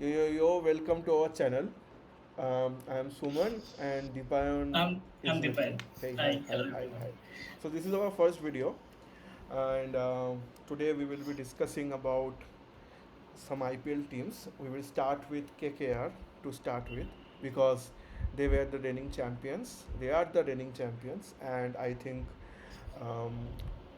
Welcome to our channel. I am Suman and Deepayan I'm is with me. Deepan. Hey, hi, Hi, hi, hello hi, everyone. hi. So this is our first video, and today we will be discussing about some IPL teams. We will start with KKR to start with because they were the reigning champions. They are the reigning champions, and I think um,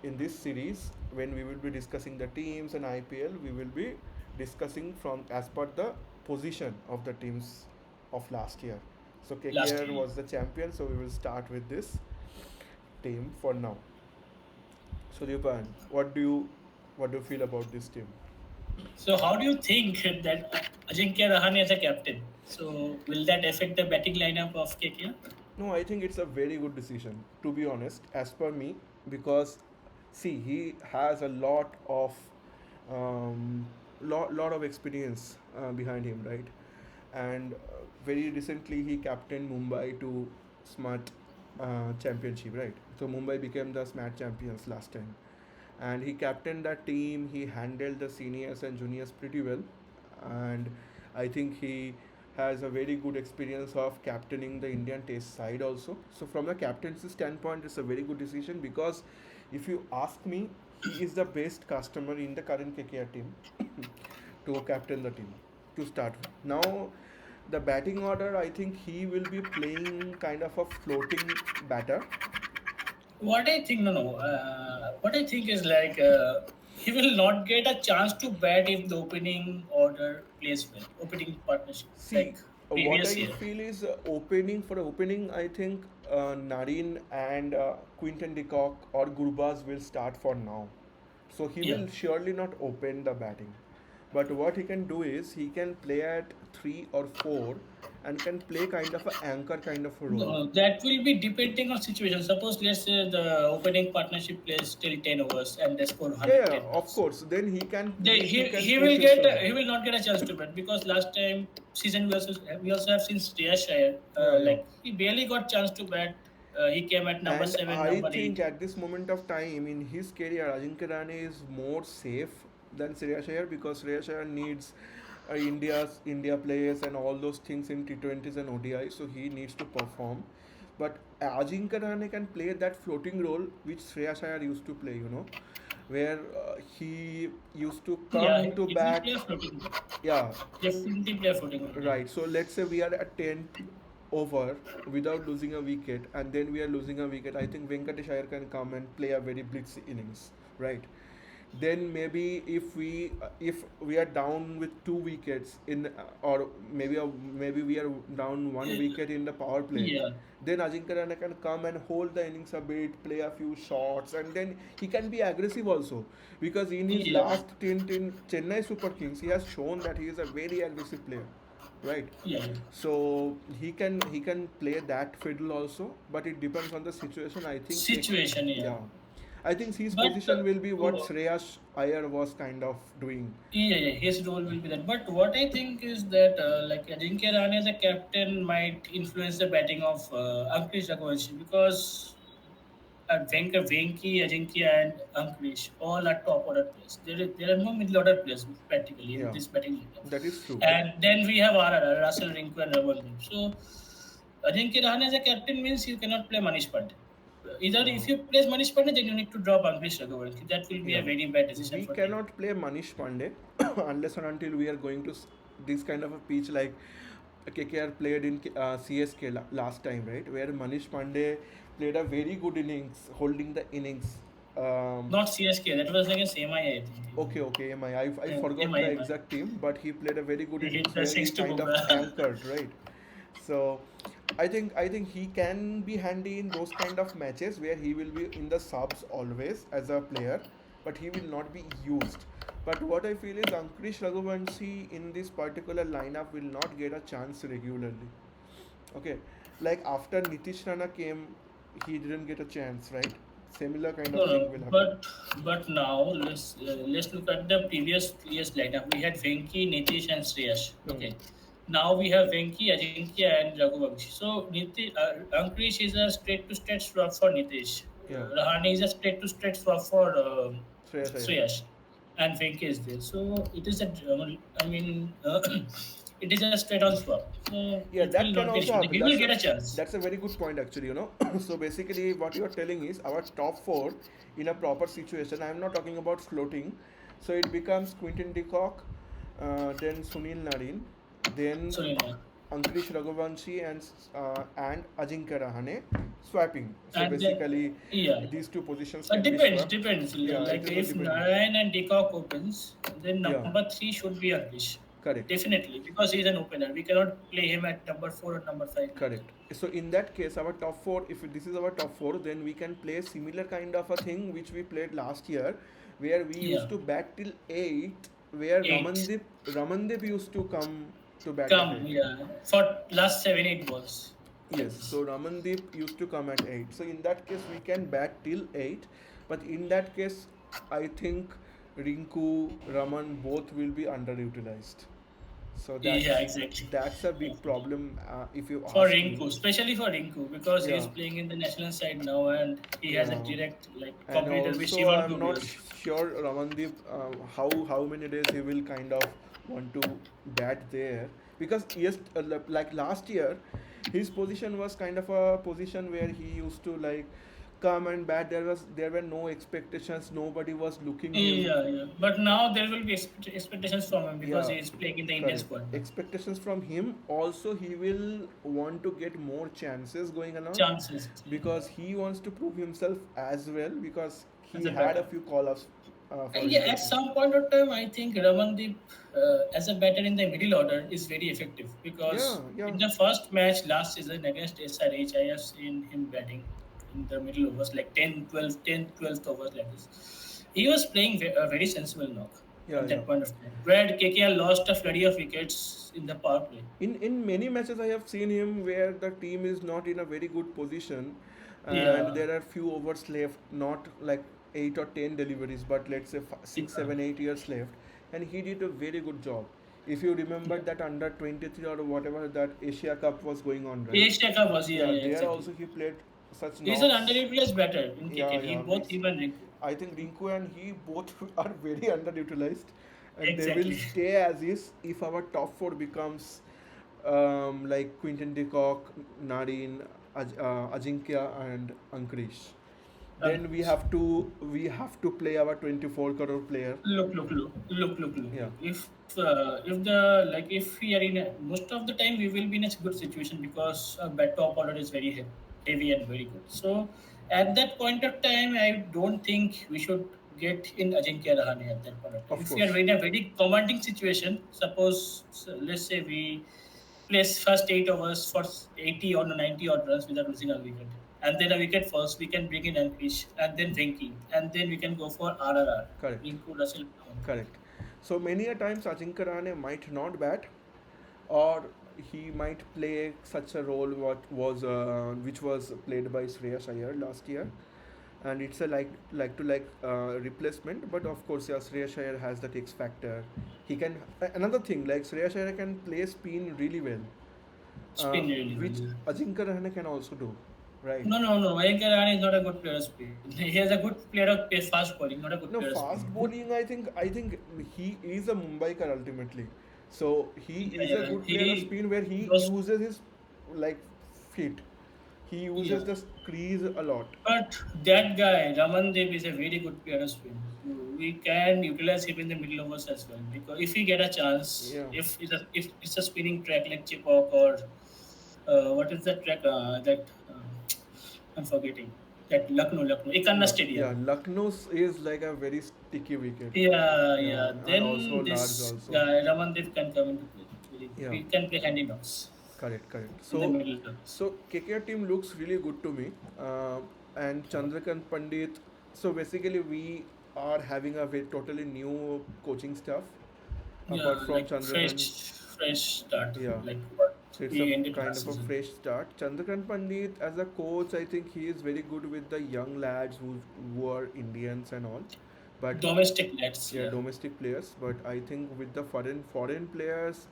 in this series, when we will be discussing the teams and IPL, we will be discussing from as per the position of the teams of last year. So Last KKR year. was the champion, so we will start with this team for now. So Dipan, what do you feel about this team? So, how do you think that Ajinkya Rahane is a captain? So, will that affect the batting lineup of KKR? No, I think it's a very good decision, to be honest, as per me, because see, he has a lot of experience behind him, right? And very recently, he captained Mumbai to Smart Championship, right? So Mumbai became the Smart champions last time, and he captained that team. He handled the seniors and juniors pretty well, and I think he has a very good experience of captaining the Indian Test side also. So from a captaincy standpoint, it's a very good decision because if you ask me, he is the best customer in the current KKR team to captain the team to start with. Now, the batting order, I think he will be playing kind of a floating batter. What I think, no, no. What I think is like he will not get a chance to bat if the opening order plays well. Opening partnership, See, like what previous I year. feel is for opening, I think Narine and Quinton de Kock or Gurbaz will start for now. So he Yeah. will surely not open the batting. But what he can do is he can play at 3 or 4 and can play kind of a anchor kind of a role. No, that will be depending on situation. Suppose let's say the opening partnership plays till 10 overs and they score Yeah, yeah, 110 of runs. court. Then They, he he can he push will his get run. he will not get a chance to bat because last time season we also have seen Shreya Shire Yeah, yeah. like he barely got chance to bat. He came at number And seven, I number think eight. at this moment of time in his career, Ajinkya Rane is more safe than Shreyas Iyer because Shreyas Iyer needs India players and all those things in T20s and ODI, so he needs to perform. But Ajinkya Rane can play that floating role which Shreyas Iyer used to play, where he used to Yeah, come to he will bat. play a floating. Yeah, Definitely play a floating role. Yeah. right. So let's say we are at 10th over without losing a wicket, and then we are losing a wicket. I think Venkatesh Iyer can come and play a very blitz innings, right? Then maybe if we are down with 2 wickets in or maybe we are down 1 wicket in the power play, Yeah. then Ajinkya Rana can come and hold the innings a bit, play a few shots, and then he can be aggressive also because in his Yeah. last stint in Chennai Super Kings, he has shown that he is a very aggressive player, right? Yeah. So he can play that fiddle also, but it depends on the situation. I think Situation. Yeah. yeah, I think his But position will be what uh, Shreyas Iyer was kind of doing. yeah, yeah, his role will be that. But what I think is that like Ajinkya Rane as a captain might influence the batting of Ankush Raghuvanshi because Venki, Ajinkya, and Ankush all are top order players. There are no middle order players practically in Yeah, this batting lineup. that is true. And then we have RR, Russell Rinku, and Raman. So Ajinkya Rahane as a captain means you cannot play Manish Pandey. Either if Uh, you play Manish Pandey, then you need to drop Ankush Raghuvanshi. That will be a yeah, very bad decision we for team. cannot play Manish Pandey unless and until we are going to this kind of a pitch like KKR played in CSK last time, right? Where Manish Pandey played a very good innings, holding the innings. Um, Not CSK. That was against MI, think. Okay, okay, I forgot the MI. exact team, but he played a very good He hit innings the where he six to kind of Bumrah. anchored, right? So I think he can be handy in those kind of matches where he will be in the subs always as a player, but he will not be used. But what I feel is Ankush Raghuvanshi in this particular lineup will not get a chance regularly. Okay, like after Nitish Rana came, he didn't get a chance, right? Similar kind No, of thing no, will happen. but now let's look at the previous year's lineup. We had Venki, Nitish, and Shreyas. Hmm. Okay, now we have Venki, Ajinkya, and Raghuvanshi. So Ankush is a straight to straight swap for Nitish. Yeah, Rahane is a straight to straight swap for Shreyas Iyer. Shreyas. and Venki is there. So it is a, I mean, it is a straight on swap. So Yeah, it will that not can be an issue. also Like, happen. he will get a chance. That's a very good point actually. So basically, what you are telling is our top four in a proper situation. I am not talking about floating. So it becomes Quinton de Kock, then Sunil Narine, then So yeah, Ankrish Raghuvanshi and Ajinkya Rahane swapping. So and then, basically, yeah. these two positions can be Depends, swapped. depends. Yeah, it Like is a if depending. Narayan and Dekok opens, then Yeah, number three should be Anglish. correct. Definitely, because he's an opener. We cannot play him at number four or number five like that. Correct. So in that case, our top four, if this is our top four, then we can play similar kind of a thing which we played last year, where we Yeah, used to bat till eight, where eight. Ramandip used to come to bat at Come, eight. yeah, for last 7 8 balls like Yes, this. so Ramandeep used to come at 8. So in that case, we can bat till 8. But in that case, I think Rinku, Raman both will be underutilized. So Yeah, that's a big problem if you for ask me. Rinku, especially for Rinku, because he is Yeah, playing in the national side now and he has a yeah. direct like And competitor with also, Shivam I'm not Duvias. sure Ramandeep how many days he will kind of want to bat there, because yes, like last year, his position was kind of a position where he used to like come and bat. There were no expectations. Nobody was looking him. Yeah, yeah. But now there will be expectations from him because Yeah, he is playing in the Indian correct. squad now. Expectations from him. Also, he will want to get more chances going along, Chances because he wants to prove himself as well, because as he a had a batter. few call-ups for Yeah, Indian at team. some point of time, I think Ramandeep, as a batter in the middle order, is very effective Yeah, because yeah, in the first match last season against SRH, I have seen him batting in the middle overs, like 10, 12, 10, 12th overs like this. He was playing a very sensible knock yeah, at yeah. that point of time, where KKR lost a flurry of wickets in the power play. In many matches I have seen him where the team is not in a very good position, and Yeah, there are few overs left, not like 8 or 10 deliveries, but let's say yeah, 6 7 8 years left, and he did a very good job. If you remember yeah. that under 23 or whatever that Asia Cup was going on, right? Asia Cup was, yeah, Yeah, yeah, there exactly. also he played such He's an knocks. underutilized batter in Yeah, cricket. He yeah, both means him and Rinku. I think Rinku and he both are very underutilized, and they will Exactly. stay as is if our top four becomes like Quinton de Kock, Narine, Ajinkya, and Ankrish. Then we have to play our 24 crore player. Look. Yeah, If the like if we are in a, most of the time we will be in a good situation because bat top order is very heavy and very good. So at that point of time, I don't think we should get in Ajinkya Rahane at that point of time. of If we are course. in a very commanding situation, suppose so let's say we place first 8 overs for 80 or 90 odd runs without losing a wicket. And then a wicket falls, we can bring in Ankish and then Venki. And then we can go for RRR. Correct, Rinku Russell. correct. So many a times Ajinkya Rahane might not bat, or he might play such a role which was played by Shreyas Iyer last year, and it's a like replacement. But of course, yeah, Shreyas Iyer has that X factor. He can another thing like Shreyas Iyer can play spin really well, uh, Spin really which well. Ajinkya Rahane can also do, right? No. Ayanka Rahane is not a good player of spin. He has a good player of fast bowling, not a good No, player of spin. fast bowling. I think he is a Mumbaiker ultimately. So he Yeah, is a yeah. good player of He spin where he those uses his like feet. He yeah. uses the crease a lot. But that guy, Raman Dev, is a very good player of spin. So we can utilize him in the middle overs as well. Because if we get a chance, Yeah. if it's a spinning track like Chipok or what is that track that I'm forgetting that Lucknow Ikanna Yeah, Stadium. Lucknow is like a very sticky wicket. Yeah. Yeah, and also Then large this also. guy Raman Dev can come into play. Yeah, We can play handy knocks correct, correct. in the So, middle overs. so KKR team looks really good to me. And Chandrakant Pandit. So basically, we are having a very totally new coaching staff, apart Yeah, from like Chandrakant. fresh start, Yeah, like what so it's a we ended kind last of a season. fresh start. Chandrakant Pandit, as a coach, I think he is very good with the young lads who are Indians and all. But Domestic nets, yeah, yeah. domestic players. But I think with the foreign players,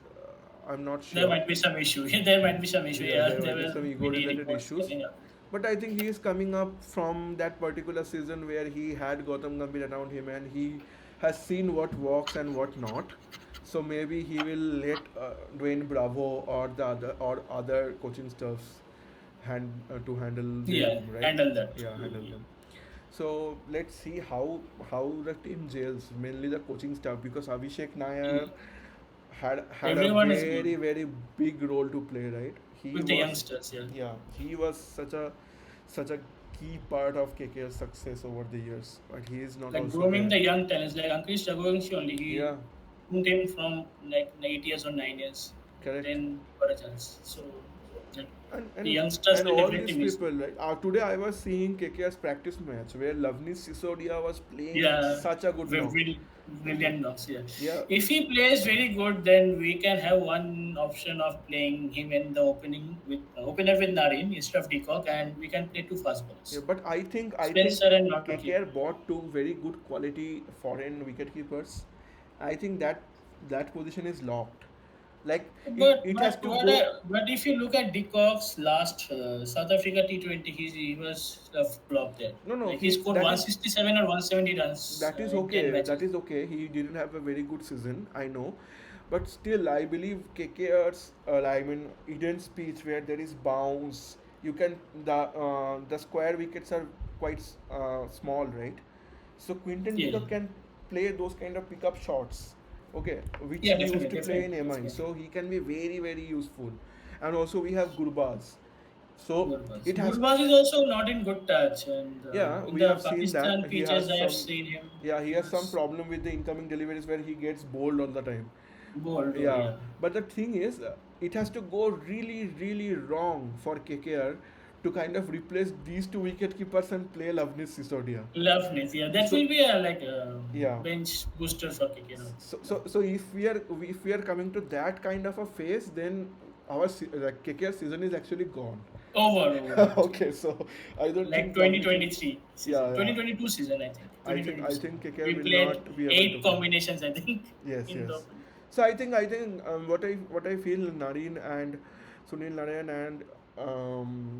I'm not There sure. might be some issue. There might be some issue. Yeah, Yeah, there there might be will some be ego the related reports issues. coming up. But I think he is coming up from that particular season where he had Gautam Gambhir around him, and he has seen what works and what not. So maybe he will let Dwayne Bravo or the other coaching staffs to handle their Yeah, team, right? handle that. Yeah, handle them. So let's see how the team gels, mainly the coaching staff, because Abhishek Nair had a Everyone is good very very big role to play, right? He with the was, youngsters. Yeah, yeah, he was such a key part of KKR's success over the years, but he is not like also grooming there. the young talents. Like Ankush Raghuvanshi only, he Yeah, groomed him from like 8 years or 9 years, correct. then got a chance. So like, and the and youngsters and will all definitely these miss. people, right? Today I was seeing KKR's practice match where Lavnish Sisodia was playing Yeah, such a good knock. Okay, brilliant knocks. Yeah, yeah, if he plays very good, then we can have one option of playing him in the opener with Narine instead of Decock, and we can play two fast yeah. bowlers, But I think Spencer and not KKR bought two very good quality foreign wicket keepers. I think that position is locked. Like it has to go. But if you look at De Kock's last South Africa T20, he was a flop there. No, no, Like he he scored that is 167 or 170 runs that is in 10 okay. That matches. is okay. He didn't have a very good season, I know, but still, I believe KKR's. I mean, Eden's pitch where there is bounce. You can the square wickets are quite small, right? So Quinton de Yeah, Kock can play those kind of pickup shots, okay, which yeah, he used to play definitely, in MI. definitely. So he can be very very useful, and also we have Gurbaz. So Gurbaz. it has. Gurbaz is also not in good touch, and Yeah, in we the have seen Pakistan that he pitches, has I have some. seen him. Yeah, he He has some was problem with the incoming deliveries where he gets bowled all the time. bold. Yeah, Yeah, but the thing is, it has to go really, really wrong for KKR to kind of replace these two wicket keepers and play Lavnish Sisodia. Loveness. Yeah, that So will be a like a yeah, bench booster for KKR. so if we are coming to that kind of a phase, then like KKR season is actually gone. Over Okay, actually. so I don't Like think Lavnish will. 2023 season, Yeah, yeah. 2022 season, I think. I 2022 season. think KKR We will played not be able to 8 go. combinations, I think, Yes, in the yes. opening. So I think what I feel Nareen and Sunil Narayan and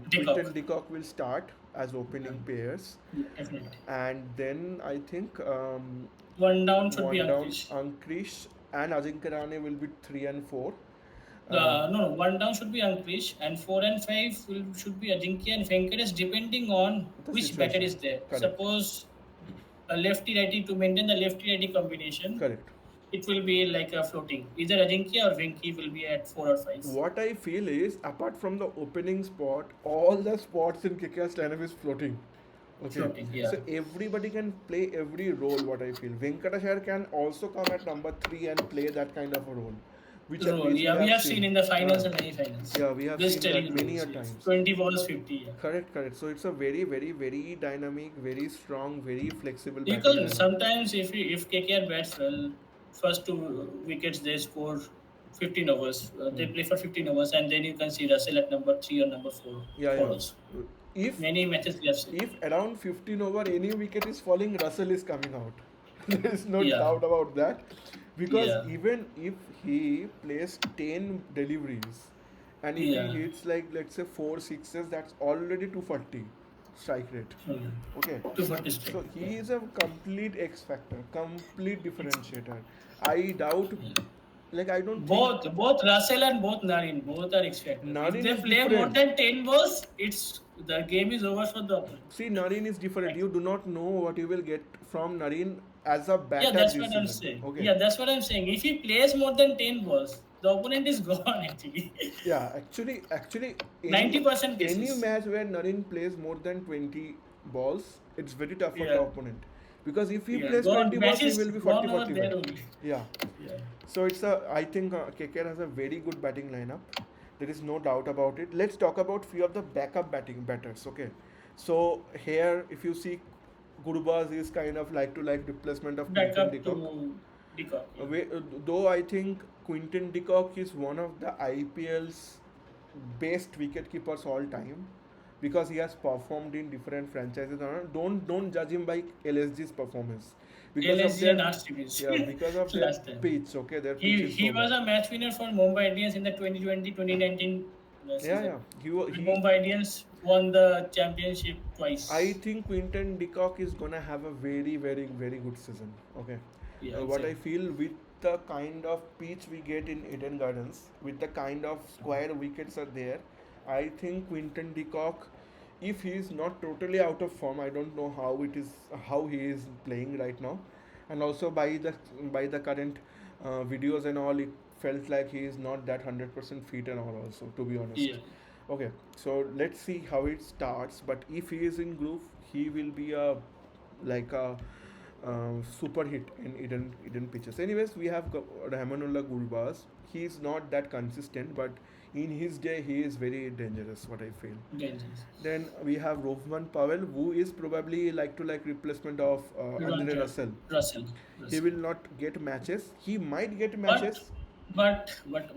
Decock. Quinton de Kock will start as Yeah, opening pairs, yeah, definitely. and then I think One down should be one down Ankush. Ankrish and Ajinkya Rane will be 3 and 4. Uh, No, one down should be Ankush, and 4 and 5 should be Ajinkya and Venkatesh, depending on the which batter situation. is there. Correct. Suppose a lefty righty to maintain the lefty righty combination, Correct. it will be like a floating. Either Ajinkya or Venki will be at 4 or 5. What I feel is, apart from the opening spot, all the spots in KKR's lineup is floating. Okay, Floating, yeah. so everybody can play every role. What I feel, Venkatashar can also come at number 3 and play that kind of a role, Role. which we Yeah, we have have seen seen. in the finals Uh, and semi-finals. yeah, we have Just seen that telling many a rules. Yes. times. 20 balls, 50. Yeah. Correct, correct. So it's a very, very, very dynamic, very strong, very flexible batting Because lineup. sometimes if KKR bats well, first two wickets they score 15 overs. They Hmm. play for 15 overs, and then you can see Russell at number 3 or number 4 Yeah, yeah. follows. If Many matches we have seen. if around 15 over any wicket is falling, Russell is coming out. There is no Yeah, doubt about that. Because yeah, even if he plays 10 deliveries and if he yeah. hits like let's say 4 sixes, that's already 240 strike rate. Hmm. Okay. 240 straight. So Yeah. he is a complete X factor, complete differentiator. I doubt, Yeah. like I don't think Both Russell and both Narine, both are X factors. If Narin they is play more different. than 10 balls, it's the game is over for the opponent. See, Nareen is different. Right? You do not know what you will get from Nareen as a Yeah, batter that's this what I'm season. saying. Okay. Yeah, that's what I'm saying. If he plays more than 10 balls, the opponent is gone actually. Yeah, actually, any 90% any cases. match where Nareen plays more than 20 balls, it's very tough for the Yeah, opponent. Because if he yeah. plays Gone. 20 balls, he Matches will be gone 40 over 41. there only. Yeah. Yeah. So I think KKR has a very good batting lineup. There is no doubt about it. Let's talk about few of the backup batters. Okay. So here, if you see, Gurbaz is kind of like to like replacement of Back Quinton de up Kock. to Decock. Yeah. Though I think Quinton de Kock is one of the IPL's best wicket keepers all time because he has performed in different franchises. Don't judge him by LSG's performance because of LSG and their, RCBs yeah, because of their last time. pitch. Okay, their pitch He is he so bad. was a match winner for Mumbai Indians in the 2020-2019 Yeah, season. yeah. And He Mumbai Indians won the championship I twice. think Quinton de Kock is gonna have a very, very, very good season. Okay. Yeah, What I exactly. feel with the kind of pitch we get in Eden Gardens, with the kind of square wickets are there, I think Quinton de Kock, if he is not totally out of form, I don't know how he is playing right now, and also by the current videos and all, it felt like he is not that 100% fit and all. Also, to be honest. Yeah. Okay, so let's see how it starts. But if he is in groove, he will be a like a super hit in Eden pitches. Anyways, we have Rahmanullah Gurbaz. He is not that consistent, but in his day, he is very dangerous. What I feel. Dangerous. Then we have Rovman Powell, who is probably like to like replacement of Andre Russell. Russell. Russell. He Russell. will not get matches. He might get But matches. but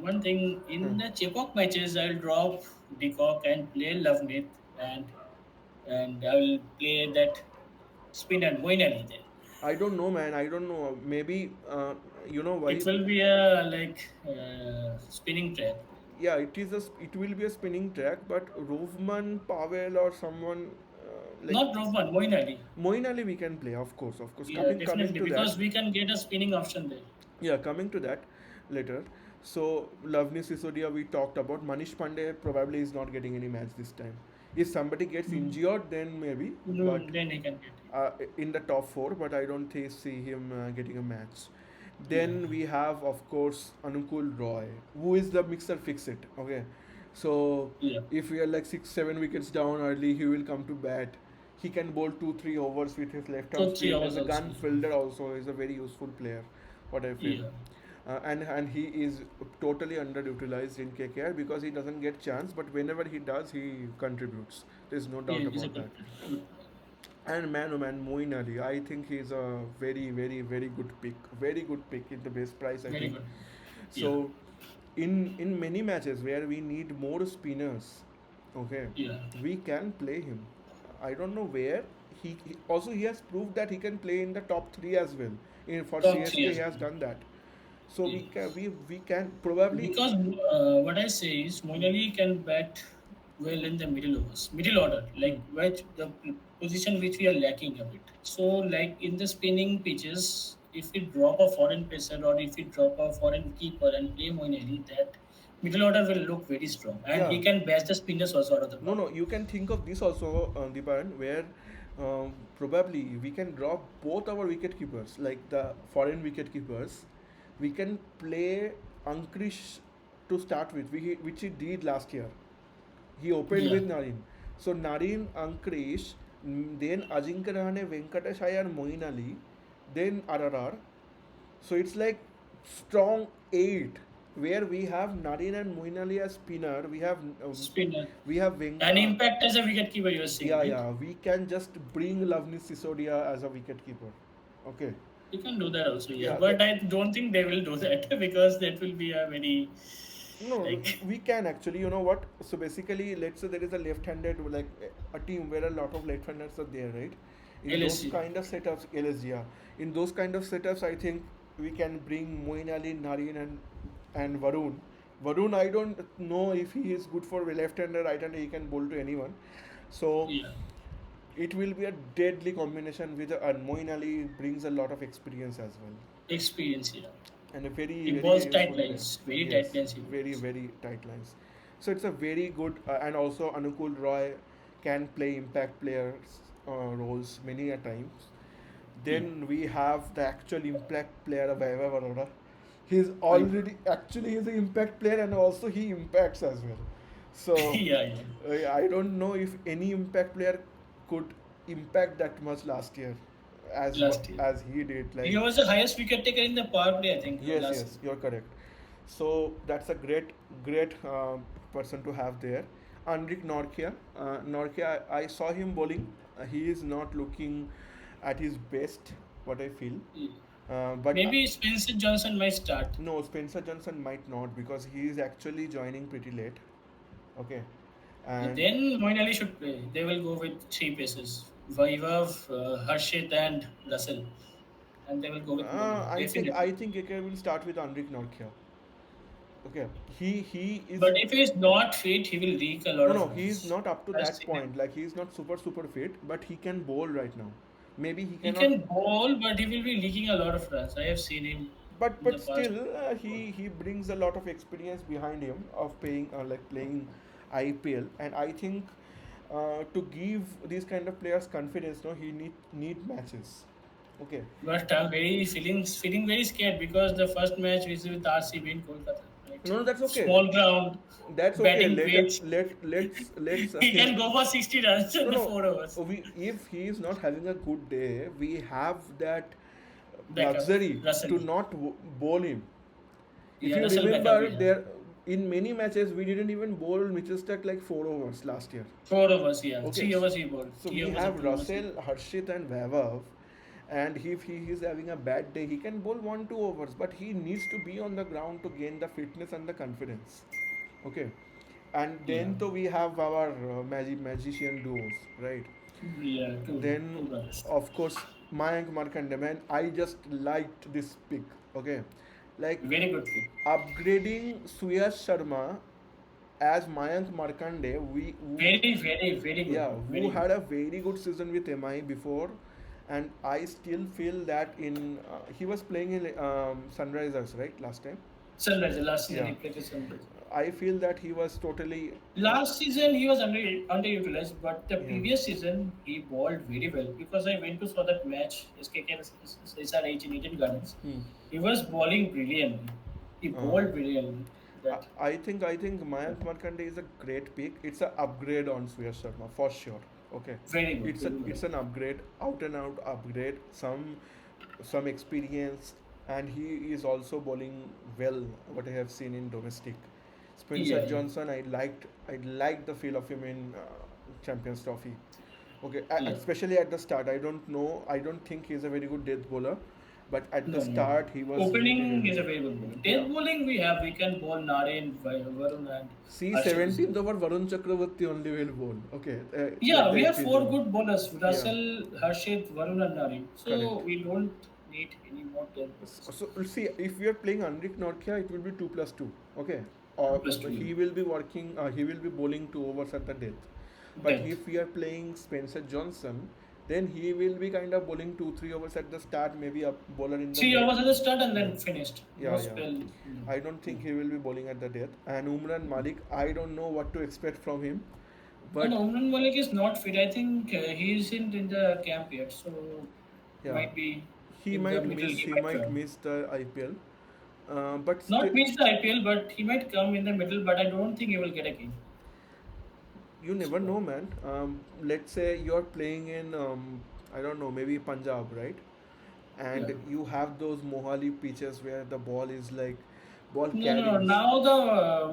one thing Hmm. in the Chepauk matches, I'll drop Decock and play Lovenith, and I will play that spinner Moin Ali there. I don't know, man. I don't know. Maybe you know why? It will be a spinning track. Yeah, it will be a spinning track, but Rovman Powell or someone like Not Rovan, Moin Ali. Moin Ali we can play, of course, of course. Yeah, Coming definitely to that, because we can get a spinning option there. yeah, coming to that later. So Lavni Sisodia we talked about. Manish Pandey probably is not getting any match this time. If somebody gets Mm. injured, then maybe. No, But then he can get. in the top four, but I don't see him getting a match. Yeah, Then we have, of course, Anukul Roy, who is the mixer fix it. Okay, so yeah. if we are like 6 7 wickets down early, he will come to bat. He can bowl 2 3 overs with his left arm So three spin. hours As a also. gun fielder, also is a very useful player. What I feel. Yeah, And he is totally underutilized in KKR because he doesn't get chance, but whenever he does, he contributes. There's no yeah. doubt He's a about good that. player. Good player. And man, oh man, Moin Ali, I think he's a very, very, very good pick. Very good pick in the base price, I Very think. good. Yeah, So, in many matches where we need more spinners, okay, yeah. we can play him. I don't know where. Also he has proved that he can play in the top three as well. In for Top three CSK, he as has well. done that. So Yeah. we can probably. Because what I say is Moinali can bat well in the middle overs, middle order, Hmm. like which the position which we are lacking a bit. So like in the spinning pitches, if we drop a foreign pacer or if we drop a foreign keeper and play Moinali, that middle order will look very strong and Yeah. he can bash the spinners also out of the No, park. no, you can think of this also, Dipan, where probably we can drop both our wicket keepers, like the foreign wicket keepers. We can play Ankrish to start with, which he did last year. He opened Yeah. with Narine. So Narine, Ankrish, then Ajinkya Rahane, Venkatesh Iyer, Moin Ali, then RRR. So it's like strong eight where we have Narine and Moin Ali as spinner. Spinner. We have And impact as a wicket keeper you are saying, yeah, right? yeah. We can just bring Lavni Sisodia as a wicket keeper. Okay. You can do that also, yeah. Yeah. But I don't think they will do that because that will be a very No, like we can actually. You know what? So basically, let's say there is a left-handed like a team where a lot of left-handers are there, right? In those LSC. kind of setups, LSG, yeah. In those kind of setups, I think we can bring Moin Ali, Nareen, and Varun. Varun, I don't know if he is good for left-hander, right-hander. He can bowl to anyone. So Yeah. it will be a deadly combination with and Moin Ali brings a lot of experience as well, Experience, yeah. and a very He very balls tight useful player. lines, very tight Yes, lines he very balls. very tight lines. So it's a very good and also Anukul Roy can play impact players roles many a times. Yeah. Then we have the actual impact player of Vaibhav Arora. He's I, already actually he's an impact player and also he impacts as well. So yeah, yeah. I don't know if any impact player could impact that much last year Last year. as he did. He Like was the highest wicket taker in the power play, I think, yes, last yes, season. you're correct. So that's a great person to have there. Anrik Norkia, Norkia, I saw him bowling. He is not looking at his best. What I feel, Yeah. but Maybe Spencer Johnson might start. no, Spencer Johnson might not because he is actually joining pretty late. Okay, and Then Moin Ali should play. They will go with three paces. Vaibhav, Harshit and Russell. And they will go with Moin Ali, I definitely. think KK will start with Anrik Norkia. Okay, he is But if he is not fit, he will leak a lot no of no he is runs. not up to I've that seen him. point. Like he is not super fit, but he can bowl right now. Maybe he He cannot, can bowl, but he will be leaking a lot of runs. I have seen him in the but past. still he brings a lot of experience behind him of playing like playing IPL, and I think to give these kind of players confidence, no, he need matches. Okay. But I'm very feeling very scared because the first match is with RCB in Kolkata, right? No, no, that's okay. Small ground, That's okay. batting pitch. Let's He his can go for 60 runs in no the no 4 overs. we if he is not having a good day, we have that Backup, luxury Russell. to not bowl him. If Yeah, you Russell backup. remember, Yeah. there in many matches we didn't even bowl Mitchell Stark like 4 overs last year. 4 overs, yeah. Okay, 3 overs he bowled. so Three we overs or have 2 overs he Russell, Harshit, and Vaibhav, and if he is having a bad day, he can bowl 1 2 overs, but he needs to be on the ground to gain the fitness and the confidence. Okay, and Yeah. then so we have our magician duos, right? Yeah, two Then brothers. of course Mayank Markande, man, I just liked this pick. Okay, like Very good pick. upgrading Suyash Sharma as Mayank Markande, Very good yeah, pick. who Very good. had a very good season with MI before, and I still feel that in he was playing in Sunrisers right last time. Sunrise, last season Yeah, he played with Sunrise. I feel that he was totally Last season he was underutilized, but the yeah. previous season he bowled very well because I went to saw that match KKR SRH in Eden Gardens. Hmm. He was bowling brilliantly. He Uh, bowled brilliantly. That I think Mayank Markande is a great pick. It's an upgrade on Suyash Sharma for sure. Okay, very good, it's a very good. it's an upgrade, out and out upgrade. Some experience, and he is also bowling well. What I have seen in domestic, Spencer Yeah, Johnson, I liked the feel of him in Champions Trophy. Okay, yeah. especially at the start. I don't think he's a very good death bowler, but at the No, no. start he was really Opening really is a good. very good bowler. Yeah. Death bowling we can bowl Narine, Varun and See, Harshit as well. 17th over Varun Chakravarti only will bowl. Okay, like Yeah, the we have 18th four over. good bowlers: Yeah, Russell, Harshit, Varun, and Narine. So correct. we don't need any more death bowlers. So see, if we are playing Anrik Nortje, it will be 2+2. Okay, Two or plus two. he will be working. He will be bowling 2 overs at the death. But Death. if we are playing Spencer Johnson, then he will be kind of bowling 2 3 overs at the start. Maybe a bowler in the Three mid. hours at the start and Yeah, then finished. No yeah, yeah. spell. I don't think he will be bowling at the death. And Umran Malik, I don't know what to expect from him. And But Umran Malik is not fit. I think he isn't in the camp yet. So yeah, might be he in the might middle. miss. He He might might come. miss the IPL. But Not still, miss the IPL, but he might come in the middle. But I don't think he will get a game. you never Squad. know, man. Let's say you're playing in I don't know, maybe Punjab, right? Yeah. And you have those Mohali pitches where the ball is like ball No, no, no. carries. Now the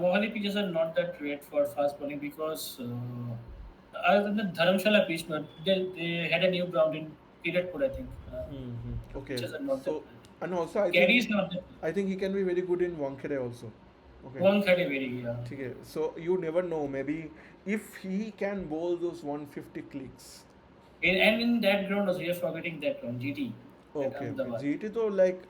Mohali pitches are not that great for fast bowling because other than the Dharamshala pitch, but they had a new ground in Kiratpur, I think. Mm-hmm. The Okay, pitches are not that so great. and also Carry is not that. I think he can be very good in Wankhede also. Okay. One thirty very yeah. Okay, so you never know. Maybe if he can bowl those 150 clicks. And in that ground also, you're forgetting that ground, GT at Okay, okay. Ahmedabad. GT though like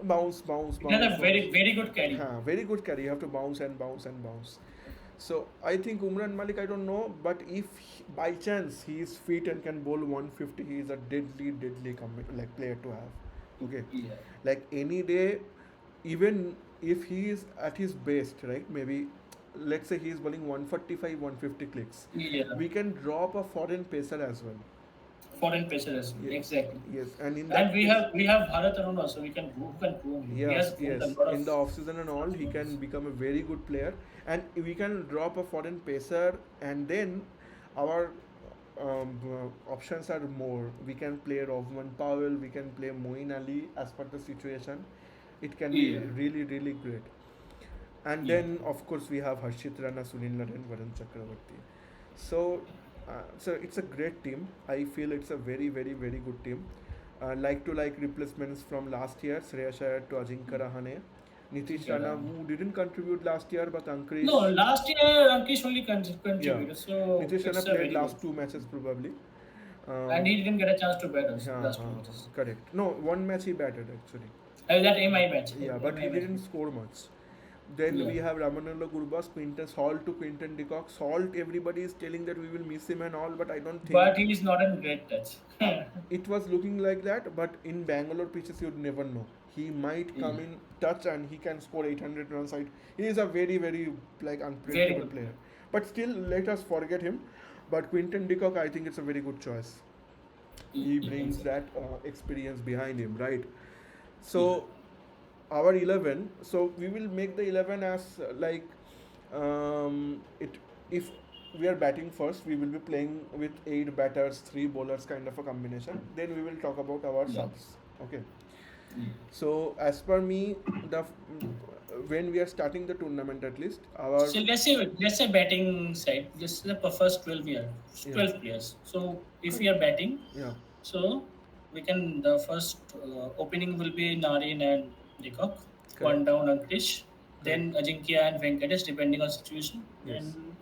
bounce, bounce, It has bounce, a bounce. very good carry. Very good carry. You have to bounce and bounce and bounce. So I think Umran Malik, I don't know, but if by chance he is fit and can bowl 150, he is a deadly like player to have. Okay, Yeah. like any day, even if he is at his best, right? Maybe let's say he is bowling 145, 150 clicks. Yeah. We can drop a foreign pacer as well. Foreign pressure as well. Yes, Exactly. yes, and in And that case, we have Bharat Arun also. We can who can groom him. He has yes, bowled a yes. lot In of the off season and all, fast he can bowlers. become a very good player, and we can drop a foreign pacer, and then our options are more. We can play Rovman Powell, we can play Moeen Ali as per the situation. It can be Yeah. really great. And Yeah. then of course we have Harshit Rana, Sunil Narine, Varun Chakravarti. So, so it's a great team. I feel it's a very good team. Like to like replacements from last year, Shreyas Iyer to Ajinkya Rahane, Nitish Okay, Rana who didn't contribute last year, but no, Ankrish, last year Ankish only yeah, contributed, so Nitish Rana it's a played very good. last 2 matches probably. And Um, he didn't get a chance to bat us yeah, last 2 matches. correct. No, one match he batted actually. That MI match. Yeah, but MI he match. didn't score much. Then Yeah. we have Ramanolo Gurbas, Quinton Salt to Quinton de Kock. Salt, everybody is telling that we will miss him and all, but I don't think But he is not in great touch. uh, it was looking like that. But in Bangalore pitches, you'd never know. He might Yeah. come in touch and he can score 800 runs. He is a very, very like Very unpredictable good player. player. But still, let us forget him. But Quinton de Kock, I think it's a very good choice. He Yeah, brings exactly. that experience behind him, right? Yeah. So our 11, so we will make the 11 as it if we are batting first, we will be playing with 8 batters, 3 bowlers, kind of a combination. Then we will talk about our Yeah. subs. Okay. Yeah. So as per me, the when we are starting the tournament, at least our So let's say batting side. Just the first 12 year, yeah 12 players. So if we correct are batting, yeah so we can the first opening will be Narine and Deepak. correct One down Ankush. correct Then Ajinkya and Venkatesh, depending on situation. yes. Then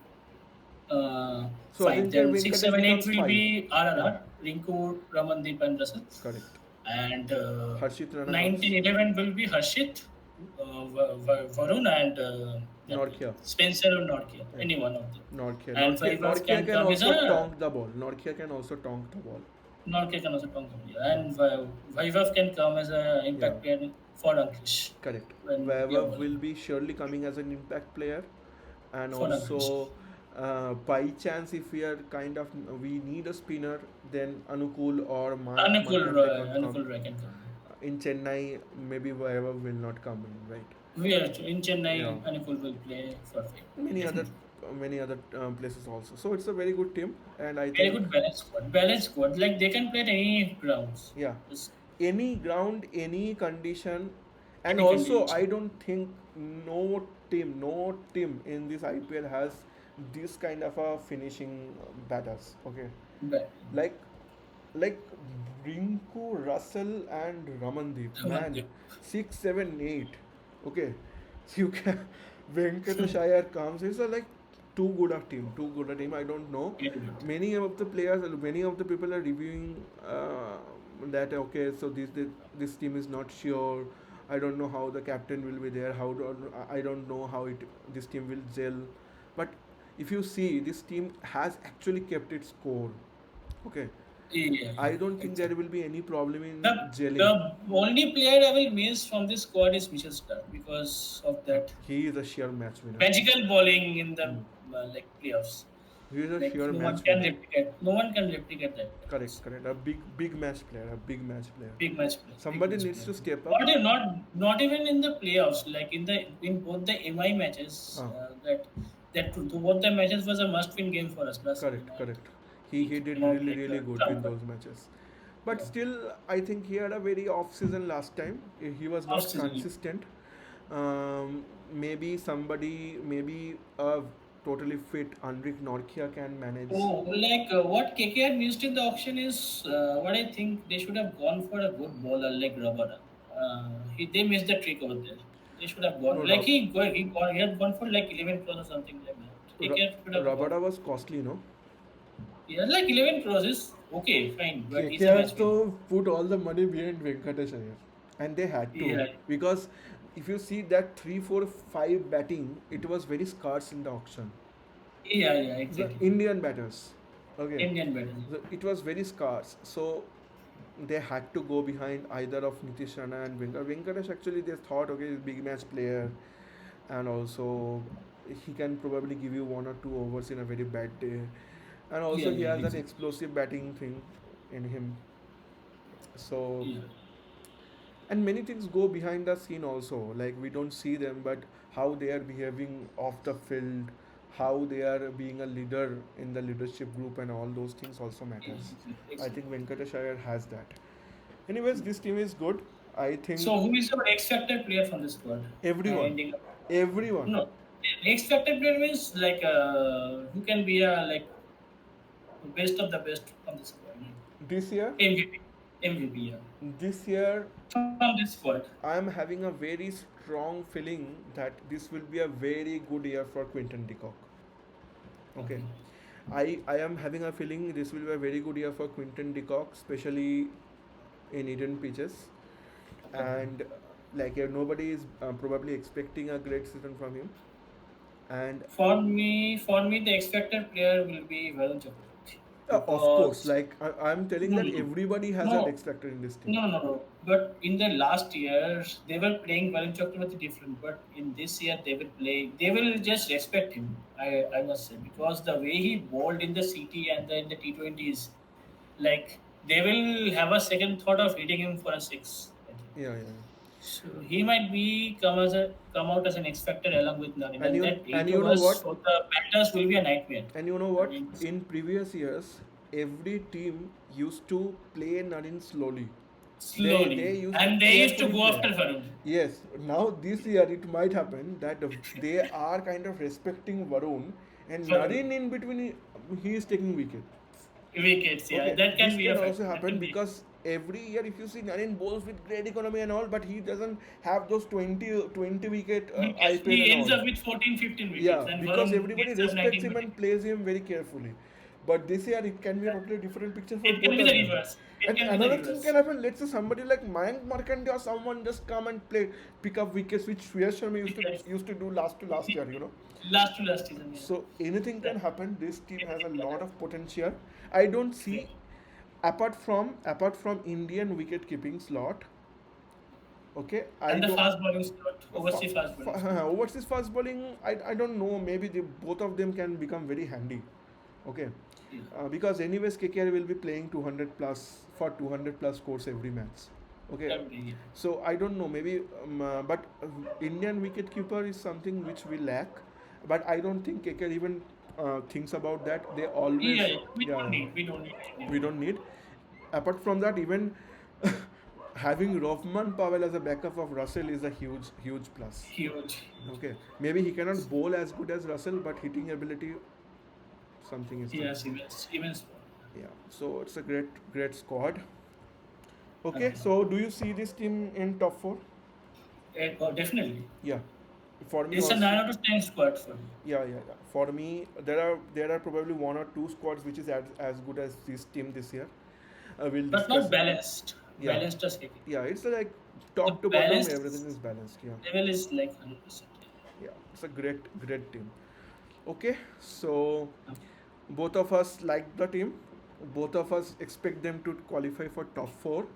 So five. Ajinkya Then six, Venkatesh seven, eight becomes will 5. be Yeah, RRR, Rinku, Ramandeep, and Russell. correct. And Harshit Rana comes. 19, 11 will be Harshit, Varun, and that player. Norkia. Spencer or Norkia, Yeah. any one of them. Norkia. And Norkia. Vaibhav Norkia can can come as also a tonk the ball. Norkia can also tonk the ball. Norkia can also come from here. Yeah. And Vaibhav can come as a Yeah. impact player for Ankush Correct. when we are Vaibhav bowling. will be surely coming as an impact player, and For Ankush. also by chance, if we are kind of we need a spinner, then Anukul or Markande can come. Anukul Roy can come. In Chennai, maybe Vaibhav will not come in, right? We are in Yeah. Chennai. Anukul will play for fame. Many other Definitely. places also. So it's a very good team, and I Very think good balanced squad. Balanced squad. Like they can play at any grounds. yeah, Just any ground, any condition, and any also I condition. don't think no team in this IPL has this kind of a finishing batters. Okay, But like like Rinku, Russell, and Ramandeep, man, Ramandeep. 6, 7, 8. Okay, so you can Venkatesh Iyer comes. It's a like too good a team. Too good a team. I don't know. Very good. Many of the players, many of the people are reviewing that. Okay, so this team is not sure. I don't know how the captain will be there. I don't know how this team will gel. But if you see, this team has actually kept its core. Okay, Yeah, I don't think there exactly. will be any problem in The gelling. the only player I will miss from this squad is Mitchell Stark because of that He is a sheer match winner. magical bowling in the Hmm. like playoffs. He is a Like sheer no one match can winner. replicate. No one can replicate that. Correct, correct. A big match player. A big match player. Big match player. Big Somebody match needs player. to step up. Not even in the playoffs. Like in both the MI matches, Ah, both the matches was a must-win game for us last season, correct, and correct. He we he did came out really like really a good in trumper. those matches. But Yeah. still, I think he had a very off season last time. He was Off not season. consistent. Maybe a totally fit Andrik Norkia can manage. Oh, like what KKR missed in the auction is what I think they should have gone for a good bowler like Rabada. They missed the trick over there. They should have gone No, like he had gone for like 11 crores or something like that. KKR should have gone. Rabada was costly, no? Yeah, like 11 crores is okay, fine, but he's a KKR match winner. so put all the money behind Venkatesh Iyer, and they had to, Yeah, because if you see that 3, 4, 5 batting, it was very scarce in the auction. yeah, The exactly. Indian batters, okay, Indian batter. it was very scarce. So they had to go behind either of Nitish Rana and Venkatesh. Venkatesh, actually they thought, okay, he's a big match player, and also he can probably give you 1 or 2 overs in a very bad day, and Yeah, also he yeah, has that exactly. explosive batting thing in him. So, Yeah, and many things go behind the scene also, like we don't see them, but how they are behaving off the field, how they are being a leader in the leadership group, and all those things also yeah, matters. exactly, I exactly. think Venkatesh Iyer has that. Anyways, this team is good. I think So, who is your X Factor player from this squad? everyone Ending up. everyone No, X Factor player means like who can be a like best of the best from this squad. Like, this year MVP, MVP, yeah, this year from this squad. I am having a very strong feeling that this will be a very good year for Quinton de Kock. Okay, Okay. I am having a feeling this will be a very good year for Quinton de Kock, especially in Eden pitches. Okay. And Like nobody is probably expecting a great season from him. And For me, the expected player will be Varun Chakravarti of course, because like I'm telling no, that no, no, everybody has an no, expected in this team. no, no, no, no. But in the last years, they were playing Varun Chakravarti different. But in this year, they will play. They will just respect him. I must say because the way he bowled in the CT and in the T20s, like they will have a second thought of hitting him for a six. I think. Yeah, yeah, yeah. So he might be come out as an X factor along with Narine, And and you that and eight you know overs what? for the batters will be a nightmare. And you know I what? mean, In previous years, every team used to play Narin slowly. They slowly, used to and they used to carefully go play. after Varun. Yes, now this year it might happen that they are kind of respecting Varun, and Varun Narin in between he is taking wicket. wickets, yeah, Okay, that this can be a can also factor. That happen can be because every year if you see Narin bowls with great economy and all, but he doesn't have those 20 wicket wickets. IPL and He ends all. up with 14, 15 wickets, Yeah, and because Varun everybody ends up respects 19, him 20. and plays him very carefully. But this year it can be a totally different picture for It can both be the of them. reverse. It And can be the another thing can reverse. happen. Let's say somebody like Mayank Markandeya or someone just come and play, pick up wickets, which Shreyas Sharma Wickets. used to do last to last year. Last to last season, yeah. So anything can That happen. This team has a anything can lot happen. of potential. I don't see Exactly. apart from Indian wicket keeping slot. Okay, I And the don't. fast bowling slot, overseas fast bowling slot. Overseas fast bowling, I don't know. Maybe both of them can become very handy. Okay, Yeah. because anyways KKR will be playing 200 plus for 200 plus scores every match. Okay, Every year. so I don't know. Maybe, but Indian wicket keeper is something which we lack. But I don't think KKR even thinks about that. They Yeah, always, yeah. We yeah, don't yeah, need. We don't need Indian we wicket. don't need. Apart from that, even having Rohman Powell as a backup of Russell is a huge plus. Huge, huge. Okay, maybe he cannot bowl as good as Russell, but hitting ability, something is there. Yes, immense, immense. Yeah, so it's a great squad. Uh, Okay, so do you see this team in top four? oh, definitely. Yeah, for me It's a also. 9 out of 10 squad for me. Yeah. For me, there are probably one or two squads which is as good as this team this year. We'll But discuss not it. balanced. Yeah, Balanced as cricket. yeah. It's like The top to bottom, everything is balance balanced. Yeah, level is like 100%. yeah. It's a great team. Okay, so Yeah. both of us like the team. Both of us expect them to qualify for top four.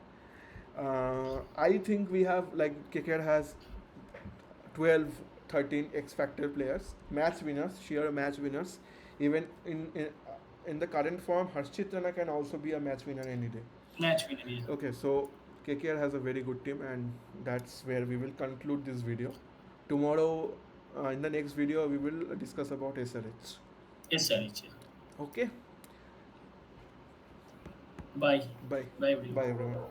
I think we have like KKR has 12, 13 X Factor players, match winners, sheer match winners. Even in the current form, Harshit Rana can also be a match winner any day. Match winner, yeah. Okay, so KKR has a very good team, and that's where we will conclude this video. Tomorrow, in the next video, we will discuss about SRH. Yes, sir. Yeah. Okay, Bye. bye. Bye, everyone. Bye, everyone.